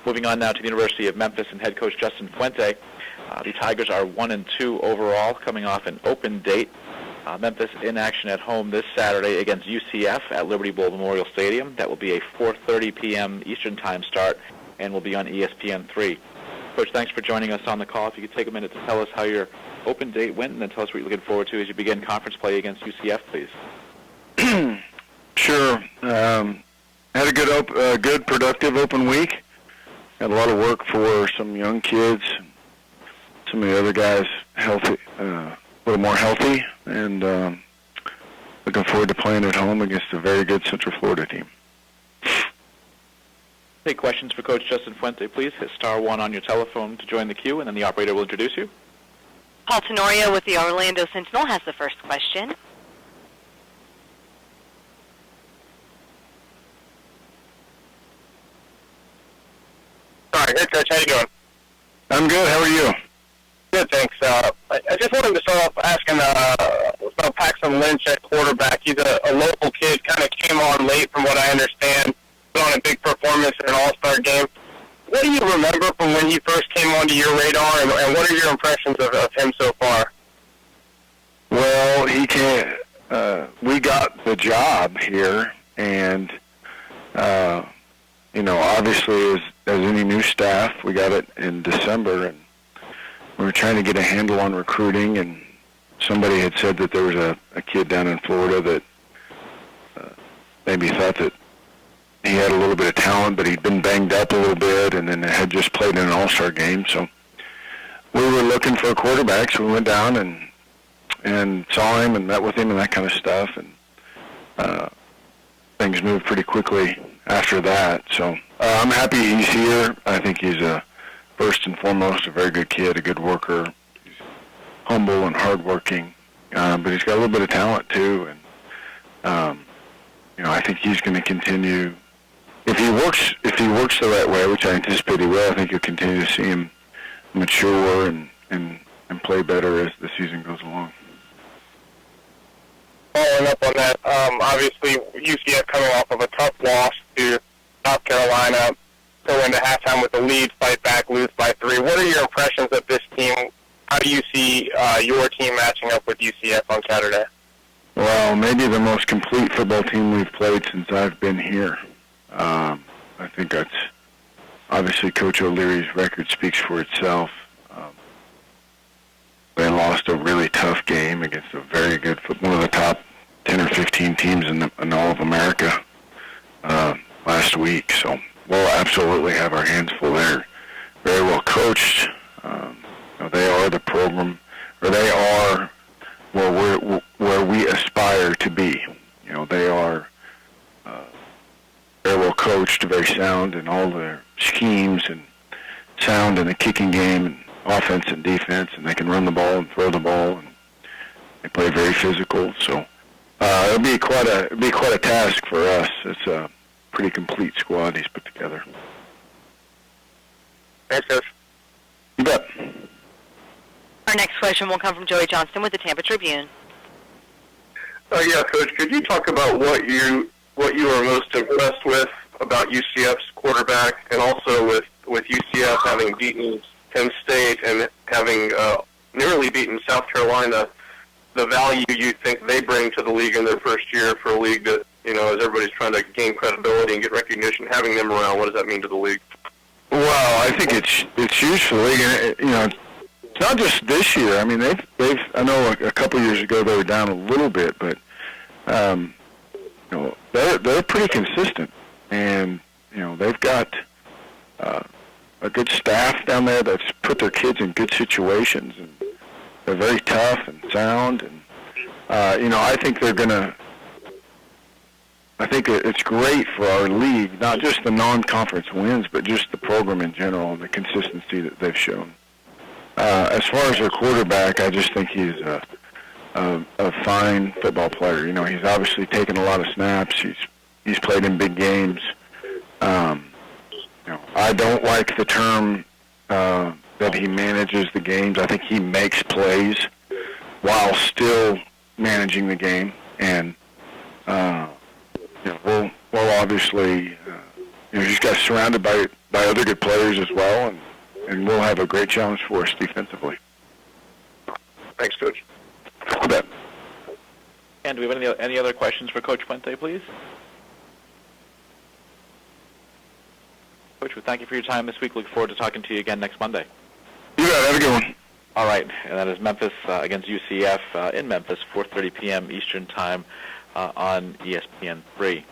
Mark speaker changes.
Speaker 1: Moving on now to the University of Memphis and head coach Justin Fuente. The Tigers are 1-2 overall, coming off an open date. Memphis in action at home this Saturday against UCF at Liberty Bowl Memorial Stadium. That will be a 4:30 p.m. Eastern Time start and will be on ESPN3. Coach, thanks for joining us on the call. If you could take a minute to tell us how your open date went and then tell us what you're looking forward to as you begin conference play against UCF, please.
Speaker 2: Sure. Had a good, productive open week. Had a lot of work for some young kids. Some of the other guys healthy, a little more healthy, and looking forward to playing at home against a very good Central Florida team.
Speaker 1: Take questions for Coach Justin Fuente, please. Hit *1 on your telephone to join the queue, and then the operator will introduce you.
Speaker 3: Paul Tenorio with the Orlando Sentinel has the first question.
Speaker 4: Hi, hey Coach, how you doing?
Speaker 2: I'm good. How are you?
Speaker 4: Good, thanks. I just wanted to start off asking about Paxton Lynch at quarterback. He's a local kid, kind of came on late from what I understand, put on a big performance in an all-star game. What do you remember from when he first came onto your radar, and what are your impressions of him so far?
Speaker 2: Well, he can't. We got the job here, and obviously, as any new staff, we got it in December, and we were trying to get a handle on recruiting. And somebody had said that there was a kid down in Florida that maybe thought that he had a little bit of talent, but he'd been banged up a little bit, and then had just played in an all-star game. So we were looking for a quarterback, so we went down and saw him and met with him and that kind of stuff, and things moved pretty quickly after that. So I'm happy he's here. I think he's first and foremost a very good kid, a good worker. He's humble and hardworking, but he's got a little bit of talent too. And I think he's going to continue. If he works the right way, which I anticipate he will, I think you'll continue to see him mature and play better as the season goes along.
Speaker 4: Following up on that, obviously UCF coming off of a tough loss to South Carolina, go into halftime with the lead, fight back, lose by 3. What are your impressions of this team? How do you see your team matching up with UCF on Saturday?
Speaker 2: Well, maybe the most complete football team we've played since I've been here. I think that's obviously Coach O'Leary's record speaks for itself. They lost a really tough game against a very good one of the top 10 or 15 teams in all of America last week. So we'll absolutely have our hands full there. Very well coached. They are the program, or they are where we aspire to be. They are very well coached, very sound in all their schemes, and sound in the kicking game, and offense and defense, and they can run the ball and throw the ball, and they play very physical. So it'll be quite a task for us. It's a pretty complete squad he's put together.
Speaker 4: Thanks, Coach.
Speaker 2: You bet.
Speaker 3: Our next question will come from Joey Johnston with the Tampa Tribune.
Speaker 4: Yeah, Coach, could you talk about what you were most impressed with about UCF's quarterback, and also with UCF having beaten Penn State and having nearly beaten South Carolina, the value you think they bring to the league in their first year for a league that, as everybody's trying to gain credibility and get recognition, having them around, what does that mean to the league?
Speaker 2: Well, I think it's huge for the league, and it's not just this year. I mean, they've I know a couple of years ago they were down a little bit, but they're pretty consistent, and they've got a good staff down there that's put their kids in good situations, and they're very tough and sound, and I think they're gonna. I think it's great for our league, not just the non-conference wins, but just the program in general and the consistency that they've shown. As far as their quarterback, I just think he's a fine football player. He's obviously taken a lot of snaps. He's played in big games. I don't like the term that he manages the games. I think he makes plays while still managing the game, and we'll obviously, he's got surrounded by by other good players as well, and we'll have a great challenge for us defensively.
Speaker 4: Thanks, Coach.
Speaker 2: You bet.
Speaker 1: And do we have any other questions for Coach Fuente, please? Coach, we thank you for your time this week. Look forward to talking to you again next Monday.
Speaker 2: You bet. Have a good one.
Speaker 1: All right, and that is Memphis against UCF in Memphis, 4:30 p.m. Eastern Time on ESPN3.